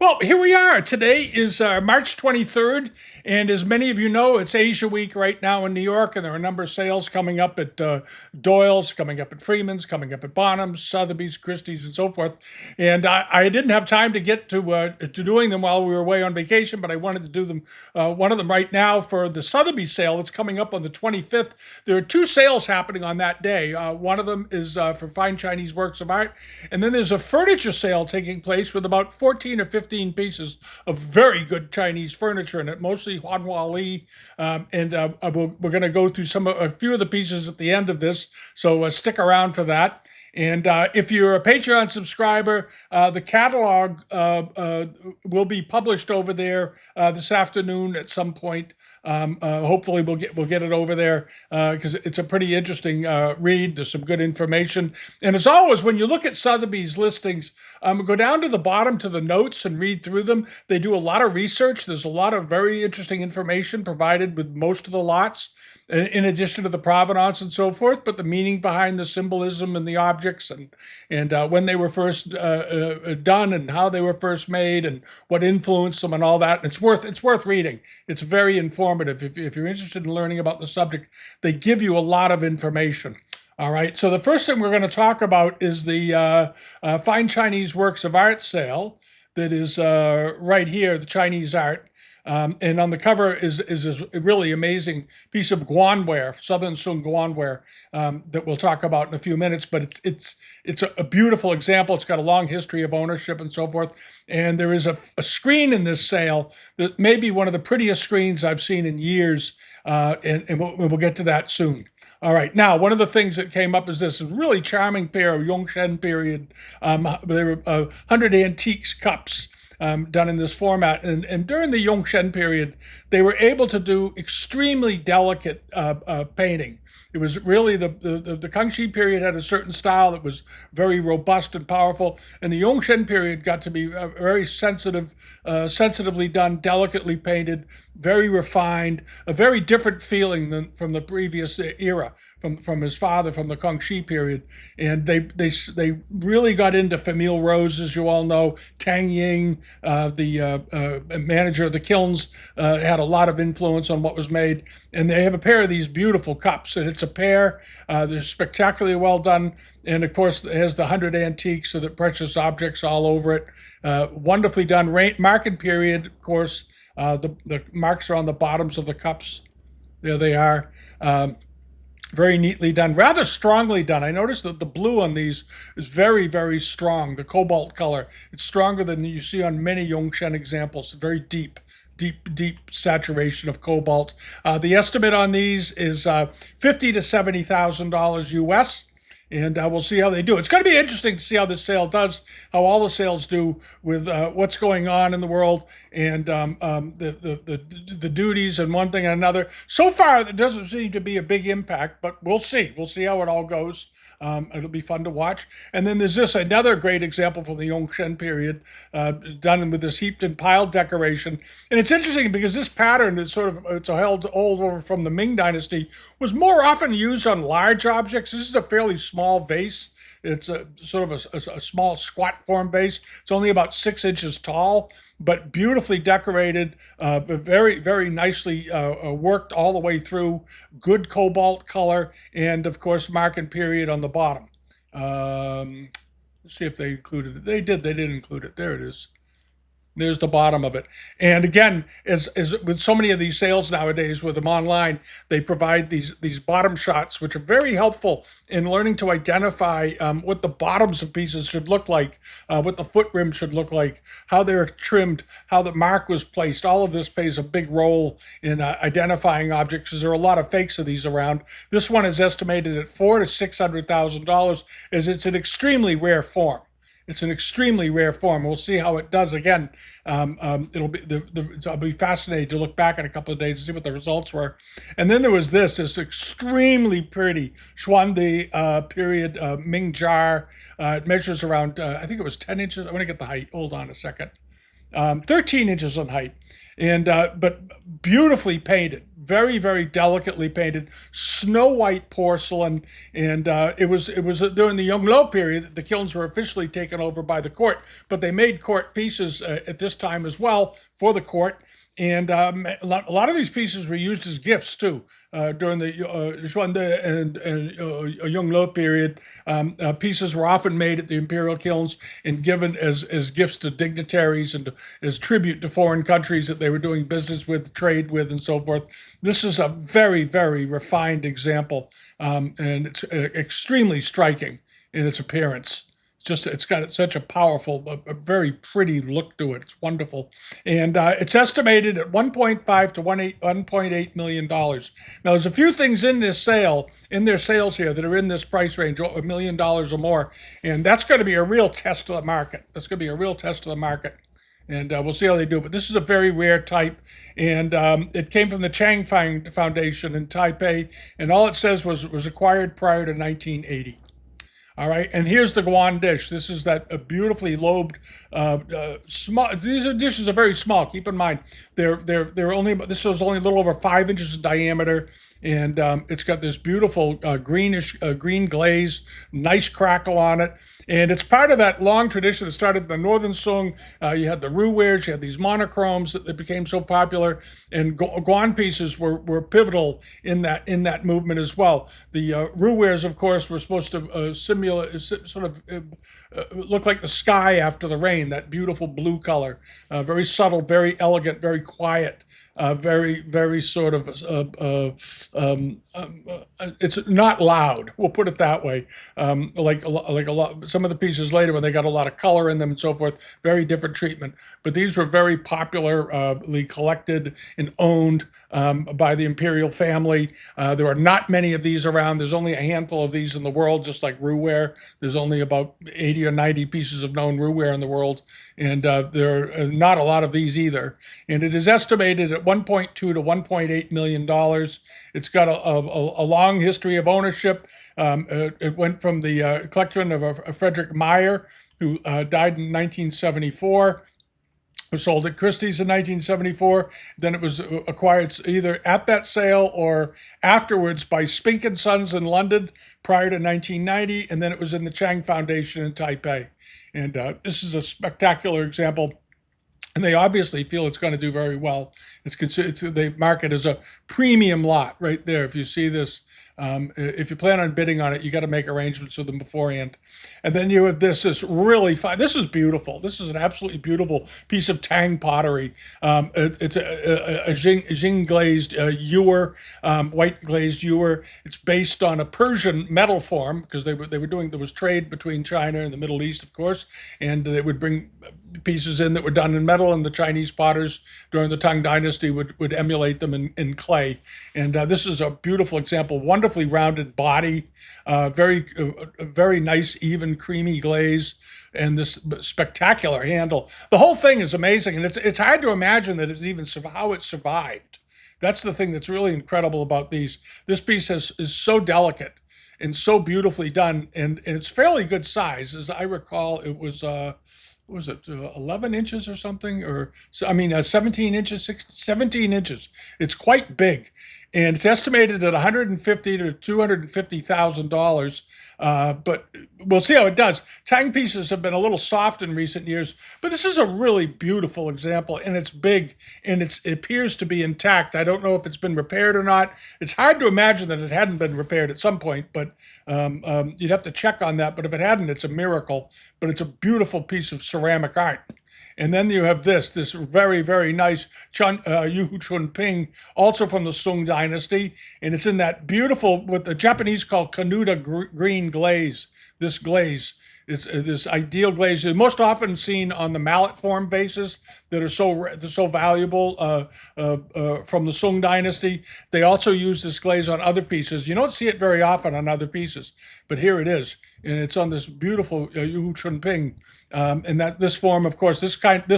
Well, here we are. Today is March 23rd, and as many of you know, it's Asia Week right now in New York, and there are a number of sales coming up at Doyle's, coming up at Freeman's, coming up at Bonham's, Sotheby's, Christie's, and so forth. And I didn't have time to get to doing them while we were away on vacation, but I wanted to do them, one of them right now for the Sotheby's sale that's coming up on the 25th. There are two sales happening on that day. One of them is for fine Chinese works of art, and then there's a furniture sale taking place with about 14 or 15 pieces of very good Chinese furniture in it, mostly Wanli. We're going to go through a few of the pieces at the end of this, so stick around for that. And if you're a Patreon subscriber, the catalog will be published over there this afternoon at some point. Hopefully we'll get it over there because it's a pretty interesting read. There's some good information. And as always, when you look at Sotheby's listings, go down to the bottom to the notes and read through them. They do a lot of research. There's a lot of very interesting information provided with most of the lots, in addition to the provenance and so forth, but the meaning behind the symbolism and the objects and when they were first done and how they were first made and what influenced them and all that. And it's worth reading. It's very informative. If you're interested in learning about the subject, they give you a lot of information. All right, so the first thing we're going to talk about is the Fine Chinese Works of Art sale that is right here, the Chinese art. And on the cover is a really amazing piece of Guanware, Southern Song Guanware, that we'll talk about in a few minutes. But it's a beautiful example. It's got a long history of ownership and so forth. And there is a screen in this sale that may be one of the prettiest screens I've seen in years. And we'll get to that soon. All right. Now, one of the things that came up is this really charming pair of Yongzheng period. They were 100 antiques cups. Done in this format. And during the Yongzheng period, they were able to do extremely delicate painting. It was really the Kangxi period had a certain style that was very robust and powerful, and the Yongzheng period got to be very sensitively done, delicately painted, very refined, a very different feeling than from the previous era. From his father, from the Kangxi period, and they really got into Famille Rose, as you all know. Tang Ying, the manager of the kilns, had a lot of influence on what was made, and they have a pair of these beautiful cups, and it's a pair. They're spectacularly well done, and of course it has the 100 antiques, so the precious objects all over it. Wonderfully done. Marking period, of course. The marks are on the bottoms of the cups. There they are. Very neatly done, rather strongly done. I noticed that the blue on these is very, very strong, the cobalt color. It's stronger than you see on many Yongzheng examples, very deep saturation of cobalt. The estimate on these is $50,000 to $70,000 US. And we'll see how they do. It's going to be interesting to see how this sale does, how all the sales do with what's going on in the world and the duties and one thing and another. So far, there doesn't seem to be a big impact, but we'll see. We'll see how it all goes. It'll be fun to watch. And then there's another great example from the Yongzheng period, done with this heaped and piled decoration. And it's interesting because this pattern is it's held over from the Ming Dynasty, was more often used on large objects. This is a fairly small vase. It's a small squat form vase. It's only about 6 inches tall, but beautifully decorated, very, very nicely worked all the way through. Good cobalt color, and of course, mark and period on the bottom. Let's see if they included it. They did include it. There it is. There's the bottom of it. And again, as with so many of these sales nowadays with them online, they provide these bottom shots, which are very helpful in learning to identify what the bottoms of pieces should look like, what the foot rim should look like, how they're trimmed, how the mark was placed. All of this plays a big role in identifying objects, because there are a lot of fakes of these around. This one is estimated at $400,000 to $600,000, as it's an extremely rare form. It's an extremely rare form. We'll see how it does again. I'll be fascinated to look back in a couple of days and see what the results were. And then there was this extremely pretty Xuande period Ming jar. It measures around, I think it was 10 inches. I want to get the height. Hold on a second. 13 inches in height, and but beautifully painted, very, very delicately painted, snow white porcelain. And it was during the Yonglou period that the kilns were officially taken over by the court, but they made court pieces at this time as well for the court. And a lot of these pieces were used as gifts too. During the Xuande and Yonglou period, pieces were often made at the imperial kilns and given as gifts to dignitaries and as tribute to foreign countries that they were doing business with, trade with, and so forth. This is a very, very refined example, and it's extremely striking in its appearance. It's got such a powerful, a very pretty look to it. It's wonderful. And it's estimated at $1.5 to $1.8 million. Now, there's a few things in their sales here that are in this price range, $1 million or more. And that's going to be a real test of the market. That's going to be a real test of the market. And we'll see how they do. But this is a very rare type. And it came from the Chang Foundation in Taipei. And all it says was acquired prior to 1980. All right, and here's the Guan dish. This is that beautifully lobed, small. These dishes are very small. Keep in mind, they're only. This was only a little over 5 inches in diameter, and it's got this beautiful green glaze, nice crackle on it, and it's part of that long tradition that started in the Northern Song. You had the roux-wares, you had these monochromes that became so popular, and Guan pieces were pivotal in that movement as well. The roux-wares, of course, were supposed to look like the sky after the rain, that beautiful blue color, very subtle, very elegant, very quiet. Very, very sort of, it's not loud. We'll put it that way. Like a lot, some of the pieces later when they got a lot of color in them and so forth, very different treatment. But these were very popularly collected and owned by the imperial family. There are not many of these around. There's only a handful of these in the world, just like roux-ware. There's only about 80 or 90 pieces of known roux-ware in the world, and there are not a lot of these either. And it is estimated at $1.2 to $1.8 million. It's got a long history of ownership. It went from the collection of Frederick Meyer, who died in 1974. Was sold at Christie's in 1974. Then it was acquired either at that sale or afterwards by Spink and Sons in London prior to 1990, and then it was in the Chang Foundation in Taipei. And this is a spectacular example. And they obviously feel it's going to do very well. They mark it as a premium lot right there. If you see this, if you plan on bidding on it, you got to make arrangements with them beforehand. And then you have this really fine. This is beautiful. This is an absolutely beautiful piece of Tang pottery. It's a Jing glazed ewer, white glazed ewer. It's based on a Persian metal form because there was trade between China and the Middle East, of course, and they would bring pieces in that were done in metal, and the Chinese potters during the Tang Dynasty would emulate them in clay. And this is a beautiful example, wonderfully rounded body, very nice, even, creamy glaze, and this spectacular handle. The whole thing is amazing, and it's hard to imagine that it's even how it survived. That's the thing that's really incredible about these. This piece is so delicate and so beautifully done, and it's fairly good size. As I recall, it was 11 inches or something, 17 inches, 17 inches. It's quite big, and it's estimated at $150,000 to $250,000. But we'll see how it does. Tang pieces have been a little soft in recent years, but this is a really beautiful example, and it's big, and it appears to be intact. I don't know if it's been repaired or not. It's hard to imagine that it hadn't been repaired at some point, but you'd have to check on that. But if it hadn't, it's a miracle. But it's a beautiful piece of ceramic art. And then you have this very, very nice Yu Chun Ping, also from the Song Dynasty. And it's in that beautiful, what the Japanese call Kanuta green glaze. This glaze, it's this ideal glaze, most often seen on the mallet form vases that are so valuable from the Song Dynasty. They also use this glaze on other pieces. You don't see it very often on other pieces, but here it is. And it's on this beautiful Yu Chun Ping. And that this form, of course, this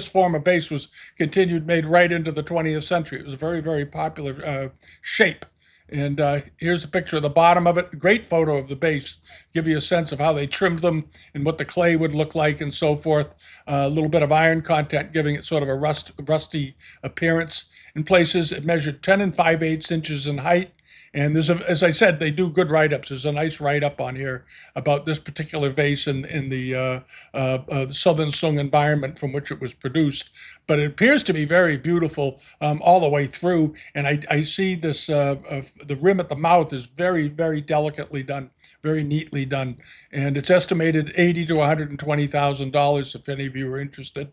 form of vase was made right into the 20th century. It was a very, very popular shape. And here's a picture of the bottom of it. Great photo of the base. Give you a sense of how they trimmed them and what the clay would look like and so forth. A little bit of iron content, giving it sort of a rusty appearance. In places, it measured 10 and 5/8 inches in height. And as I said, they do good write-ups. There's a nice write-up on here about this particular vase in the southern Sung environment from which it was produced. But it appears to be very beautiful all the way through. And I see this, the rim at the mouth is very, very delicately done, very neatly done. And it's estimated $80,000 to $120,000 if any of you are interested.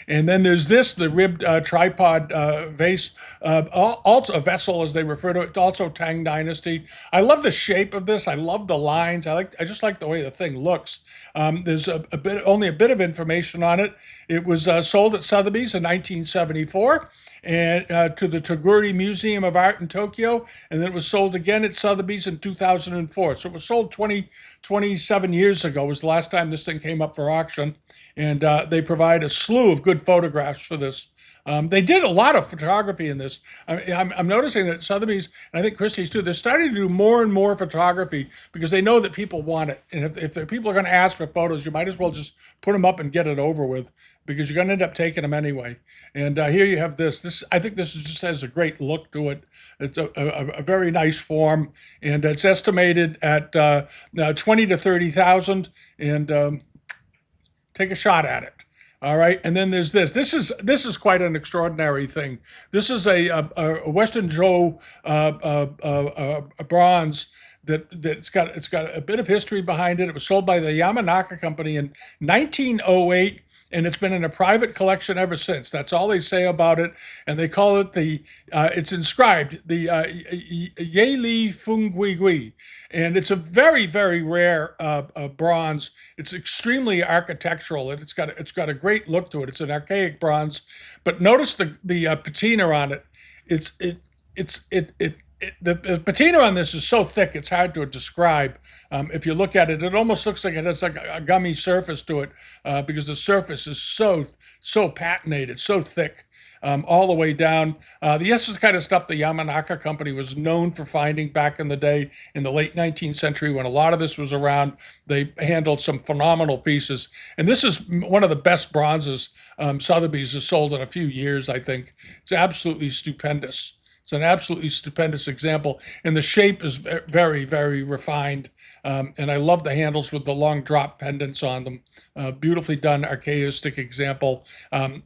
And then there's this, the ribbed tripod vase, also a vessel as they refer to it. It's also Tang Dynasty. I love the shape of this. I love the lines. I just like the way the thing looks. There's only a bit of information on it. It was sold at Sotheby's in 1974 and to the Toguri Museum of Art in Tokyo, and then it was sold again at Sotheby's in 2004. So it was sold 27 years ago was the last time this thing came up for auction, and they provide a slew of good photographs for this. They did a lot of photography in this. I'm noticing that Sotheby's, and I think Christie's too, they're starting to do more and more photography because they know that people want it. And if the people are going to ask for photos, you might as well just put them up and get it over with because you're going to end up taking them anyway. And here you have this. I think this just has a great look to it. It's a very nice form, and it's estimated at 20 to 30,000. And take a shot at it. All right, and then there's this. This is quite an extraordinary thing. This is a Western Zhou a bronze it's got a bit of history behind it. It was sold by the Yamanaka Company in 1908. And it's been in a private collection ever since. That's all they say about it. And they call it it's inscribed, the Yeli Fungui. And it's a very, very rare bronze. It's extremely architectural, and it's got a great look to it. It's an archaic bronze. But notice the patina on it. The patina on this is so thick it's hard to describe. If you look at it, it almost looks like it has like a gummy surface to it because the surface is so patinated, so thick all the way down. This is the kind of stuff the Yamanaka Company was known for finding back in the day, in the late 19th century when a lot of this was around. They handled some phenomenal pieces. And this is one of the best bronzes Sotheby's has sold in a few years, I think. It's absolutely stupendous. It's an absolutely stupendous example, and the shape is very, very refined. And I love the handles with the long drop pendants on them. Beautifully done, archaistic example.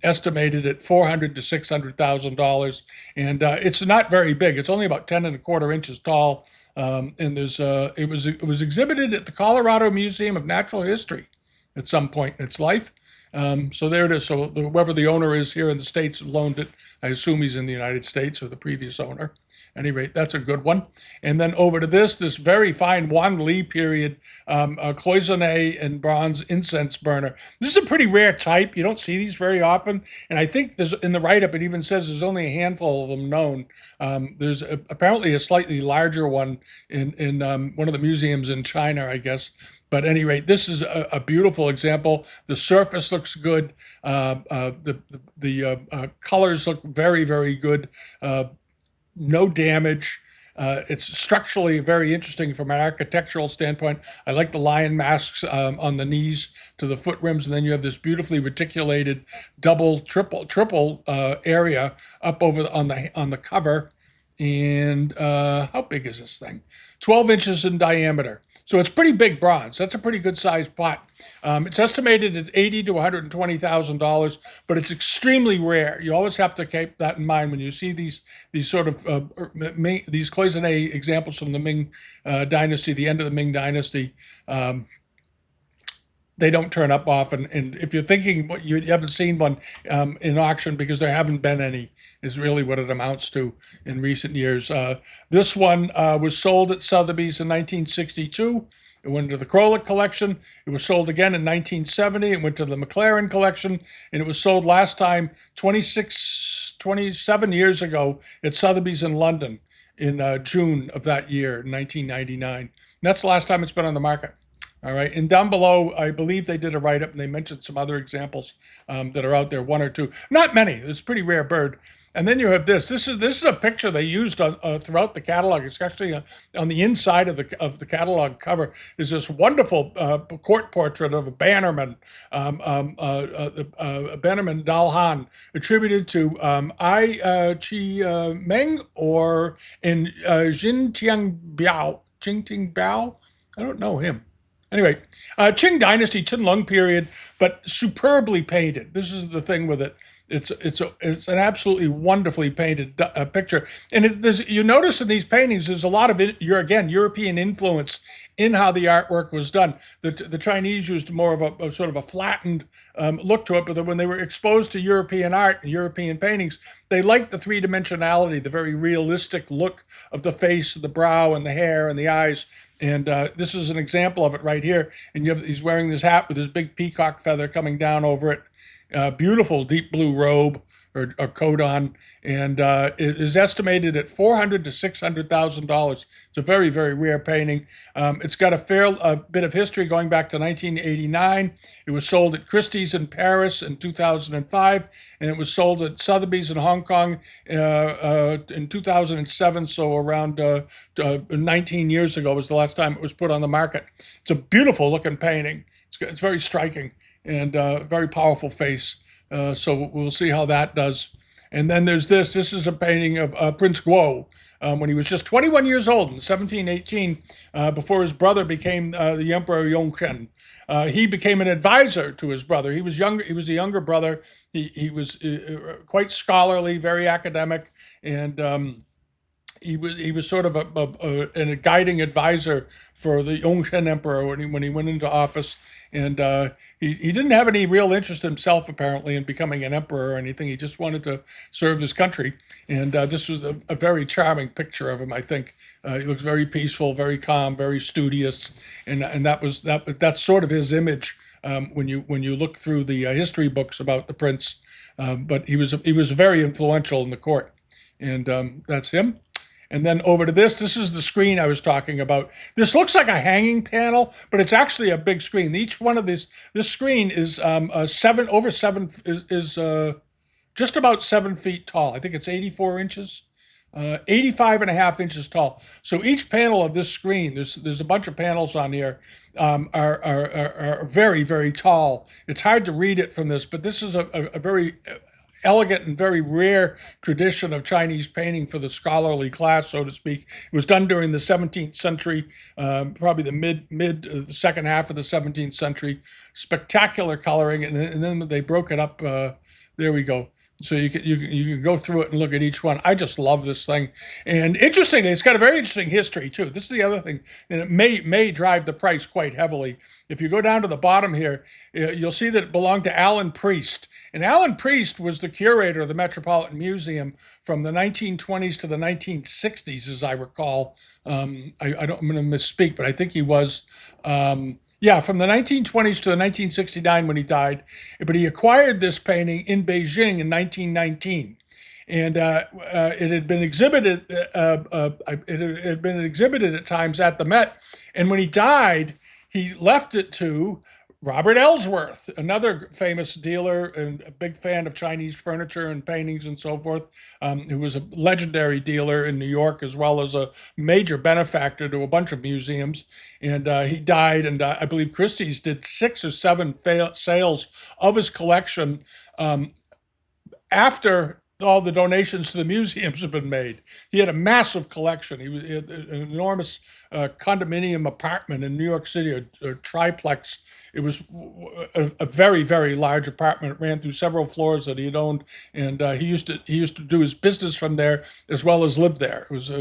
Estimated at $400,000 to $600,000, and it's not very big. It's only about 10 1/4 inches tall. And it was exhibited at the Colorado Museum of Natural History at some point in its life. So there it is. So whoever the owner is here in the States loaned it. I assume he's in the United States or the previous owner. At any rate, that's a good one. And then over to this very fine Wanli period cloisonné and bronze incense burner. This is a pretty rare type. You don't see these very often. And I think there's in the write-up, it even says there's only a handful of them known. There's apparently a slightly larger one in one of the museums in China, I guess. But at any rate, this is a beautiful example. The surface looks good. The colors look very, very good. No damage. It's structurally very interesting from an architectural standpoint. I like the lion masks on the knees to the foot rims, and then you have this beautifully reticulated triple area up over on the cover. And how big is this thing? 12 inches in diameter. So it's pretty big bronze. That's a pretty good sized pot. It's estimated at $80,000 to $120,000, but it's extremely rare. You always have to keep that in mind when you see these sort of these cloisonné examples from the Ming Dynasty, the end of the Ming Dynasty. They don't turn up often, and if you're thinking you haven't seen one in auction because there haven't been any, is really what it amounts to in recent years. This one was sold at Sotheby's in 1962. It went to the Krolik collection. It was sold again in 1970. It went to the McLaren collection, and it was sold last time 27 years ago at Sotheby's in London in June of that year, 1999. And that's the last time it's been on the market. All right, and down below, I believe they did a write-up, and they mentioned some other examples that are out there, one or two, not many. It's a pretty rare bird. And then you have this. This is a picture they used throughout the catalog. It's actually on the inside of the catalog cover. Is this wonderful court portrait of a bannerman, Bannerman Dalhan, attributed to Ai Chi Meng or in Xintiang Biao. I don't know him. Anyway, Qing Dynasty, Qinlong period, but superbly painted. This is the thing with it. It's an absolutely wonderfully painted picture, and you notice in these paintings there's a lot of European influence in how the artwork was done. The Chinese used more of a sort of a flattened look to it, but when they were exposed to European art and European paintings, they liked the three-dimensionality, the very realistic look of the face, the brow, and the hair and the eyes. And this is an example of it right here. And he's wearing this hat with his big peacock feather coming down over it. Beautiful deep blue robe or coat on, and it is estimated at $400,000 to $600,000. It's a very, very rare painting. It's got a bit of history going back to 1989. It was sold at Christie's in Paris in 2005, and it was sold at Sotheby's in Hong Kong in 2007. So around 19 years ago was the last time it was put on the market. It's a beautiful looking painting. It's very striking and very powerful face. So we'll see how that does. And then there's this. This is a painting of Prince Guo when he was just 21 years old in 1718, before his brother became the Emperor Yongzheng. He became an advisor to his brother. He was younger. He was a younger brother. He was quite scholarly, very academic, and he was sort of a guiding advisor for the Yongzheng Emperor when he went into office. And he didn't have any real interest himself, apparently, in becoming an emperor or anything. He just wanted to serve his country. And this was a very charming picture of him, I think. He looks very peaceful, very calm, very studious. And that's sort of his image when you look through the history books about the prince. But he was very influential in the court. And that's him. And then over to this is the screen I was talking about. This looks like a hanging panel, but it's actually a big screen. Each one of this screen is just about 7 feet tall. I think it's 84 inches, 85 and a half inches tall. So each panel of this screen, there's a bunch of panels on here, are very, very tall. It's hard to read it from this, but this is a very elegant and very rare tradition of Chinese painting for the scholarly class, so to speak. It was done during the 17th century, probably the second half of the 17th century. Spectacular coloring, and then they broke it up. There we go. So you can go through it and look at each one. I just love this thing. And interestingly, it's got a very interesting history too. This is the other thing, and it may drive the price quite heavily. If you go down to the bottom here, you'll see that it belonged to Alan Priest. And Alan Priest was the curator of the Metropolitan Museum from the 1920s to the 1960s, as I recall. I'm going to misspeak, but I think he was. From the 1920s to the 1969 when he died. But he acquired this painting in Beijing in 1919. And it had been exhibited. It had been exhibited at times at the Met. And when he died, he left it to Robert Ellsworth, another famous dealer and a big fan of Chinese furniture and paintings and so forth, who was a legendary dealer in New York as well as a major benefactor to a bunch of museums. And he died, and I believe Christie's did 6 or 7 sales of his collection after all the donations to the museums have been made. He had a massive collection. He had an enormous condominium apartment in New York City, a triplex. It was a very, very large apartment. It ran through several floors that he had owned, and he used to do his business from there as well as live there. It was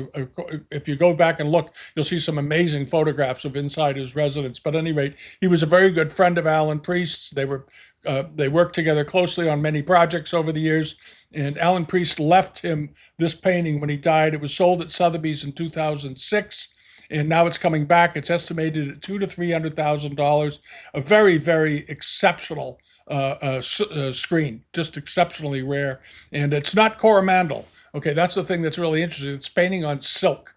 if you go back and look, you'll see some amazing photographs of inside his residence. But at any rate, he was a very good friend of Alan Priest's. They worked together closely on many projects over the years. And Alan Priest left him this painting when he died. It was sold at Sotheby's in 2006. And now it's coming back. It's estimated at $200,000 to $300,000. A very, very exceptional screen, just exceptionally rare. And it's not Coromandel. Okay, that's the thing that's really interesting. It's painting on silk.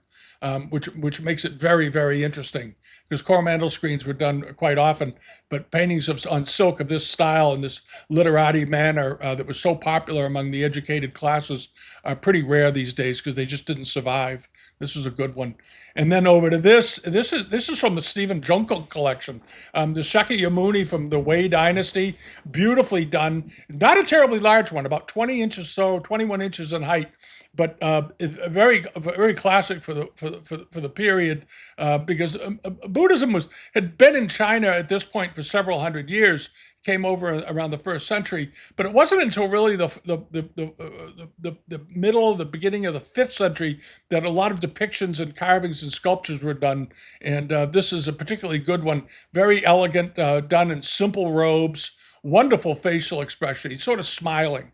which makes it very, very interesting, because Coromandel screens were done quite often, but paintings on silk of this style and this literati manner that was so popular among the educated classes are pretty rare these days, because they just didn't survive. This is a good one. And then over to this is from the Stephen Jungkook collection, the Shakyamuni from the Wei Dynasty, beautifully done. Not a terribly large one, about 20 inches, so 21 inches in height, but very classic for the period, because Buddhism had been in China at this point for several hundred years. Came over around the 1st century, but it wasn't until really the beginning of the 5th century that a lot of depictions and carvings and sculptures were done. And this is a particularly good one, very elegant, done in simple robes, wonderful facial expression. He's sort of smiling.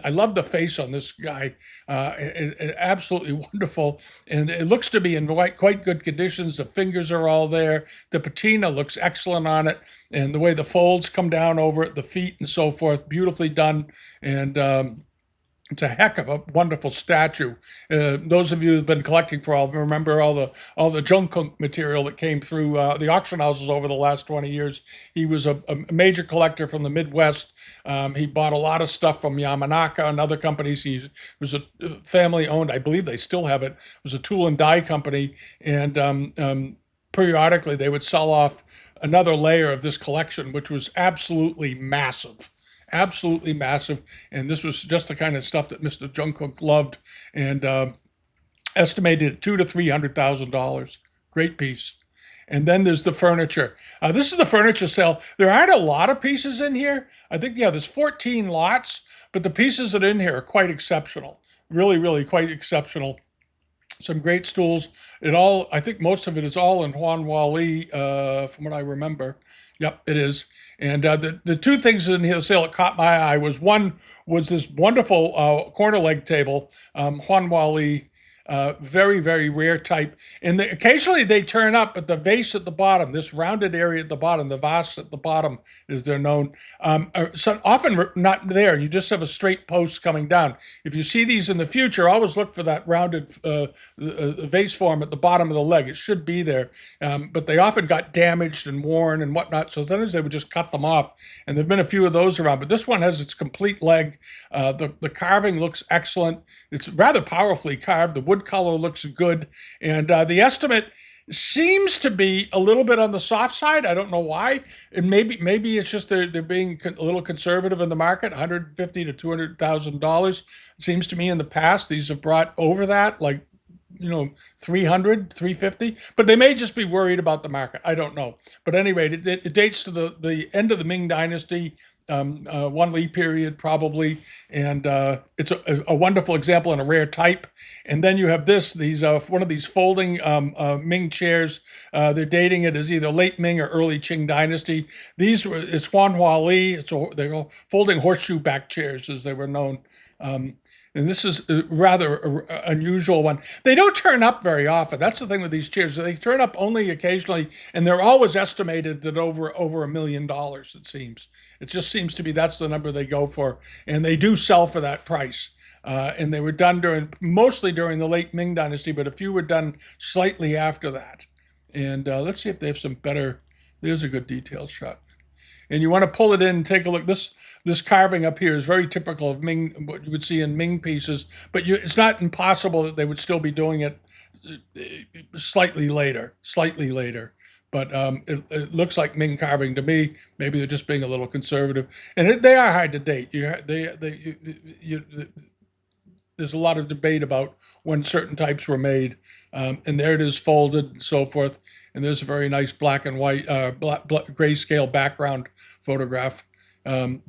I love the face on this guy. Absolutely wonderful. And it looks to be in quite good conditions. The fingers are all there. The patina looks excellent on it. And the way the folds come down over it, the feet and so forth, beautifully done. And it's a heck of a wonderful statue. Those of you who've been collecting for all remember all the Jungkook material that came through the auction houses over the last 20 years. He was a major collector from the Midwest. He bought a lot of stuff from Yamanaka and other companies. He was a family-owned, I believe they still have it. It was a tool and die company, and periodically they would sell off another layer of this collection, which was absolutely massive. Absolutely massive, and this was just the kind of stuff that Mr. Jungkook loved, and estimated at $200,000 to $300,000. Great piece. And then there's the furniture. This is the furniture sale. There aren't a lot of pieces in here. I think, there's 14 lots, but the pieces that are in here are quite exceptional. Really, really quite exceptional. Some great stools. I think most of it is all in Wanli, from what I remember. Yep, it is. And the two things in the sale that caught my eye was this wonderful corner leg table, Wanli, very, very rare type. And occasionally they turn up, but the vase at the bottom, this rounded area at the bottom, the vase at the bottom, as they're known, are often not there. You just have a straight post coming down. If you see these in the future, always look for that rounded vase form at the bottom of the leg. It should be there. But they often got damaged and worn and whatnot, so sometimes they would just cut them off. And there've been a few of those around, but this one has its complete leg. The carving looks excellent. It's rather powerfully carved. The wood color looks good, and the estimate seems to be a little bit on the soft side. I don't know why, and maybe it's just they're being a little conservative in the market. $150,000 to $200,000 seems to me. In the past, these have brought over that, like 300, 350, but they may just be worried about the market. I don't know, but anyway, it dates to the end of the Ming Dynasty. Wanli period probably, and it's a wonderful example and a rare type. And then you have these one of these folding Ming chairs. They're dating it as either late Ming or early Qing Dynasty. It's Wanli. They're folding horseshoe back chairs, as they were known. And this is a rather unusual one. They don't turn up very often. That's the thing with these chairs. They turn up only occasionally, and they're always estimated at over $1 million, it seems. It just seems to be that's the number they go for, and they do sell for that price. And they were done mostly during the late Ming Dynasty, but a few were done slightly after that. And let's see if they have some better. There's a good detailed shot. And you want to pull it in and take a look. This carving up here is very typical of Ming, what you would see in Ming pieces, but it's not impossible that they would still be doing it slightly later. But it looks like Ming carving to me. Maybe they're just being a little conservative, and they are hard to date. There's a lot of debate about when certain types were made, and there it is folded and so forth. And there's a very nice black and white, grayscale background photograph.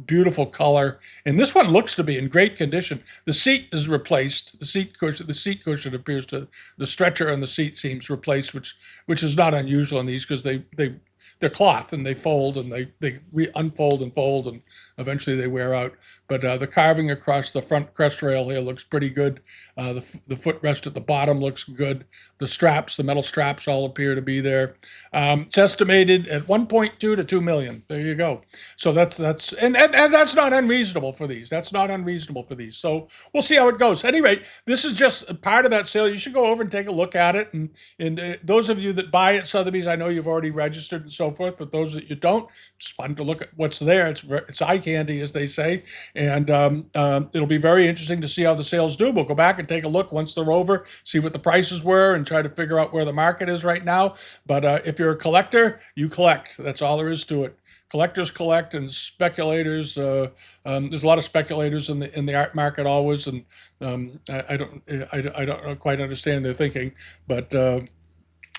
Beautiful color, and this one looks to be in great condition. The seat is replaced. The seat cushion appears to, the stretcher on the seat seems replaced, which is not unusual in these, because they're cloth and they fold and they unfold and fold and Eventually they wear out. But the carving across the front crest rail here looks pretty good. The footrest at the bottom looks good. The straps, the metal straps, all appear to be there. It's estimated at 1.2 to 2 million. There you go. So that's and that's not unreasonable for these. That's not unreasonable for these. So we'll see how it goes. Anyway, this is just part of that sale. You should go over and take a look at it. And those of you that buy at Sotheby's, I know you've already registered and so forth. But those that you don't, it's fun to look at what's there. It's eye candy, as they say. And it'll be very interesting to see how the sales do. We'll go back and take a look once they're over, see what the prices were, and try to figure out where the market is right now. But if you're a collector, you collect. That's all there is to it. Collectors collect, and speculators. There's a lot of speculators in the art market always, and I don't quite understand their thinking, but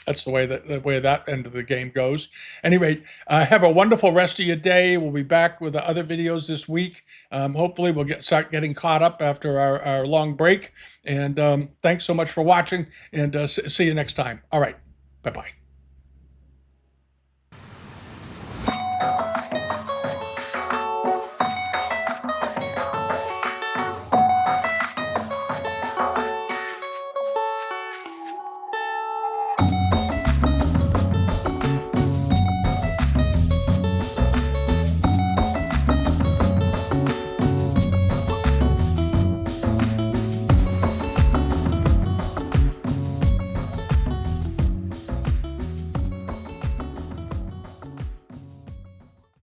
that's the way that end of the game goes. Anyway, have a wonderful rest of your day. We'll be back with the other videos this week. Hopefully, we'll start getting caught up after our long break. And thanks so much for watching, and see you next time. All right, bye-bye.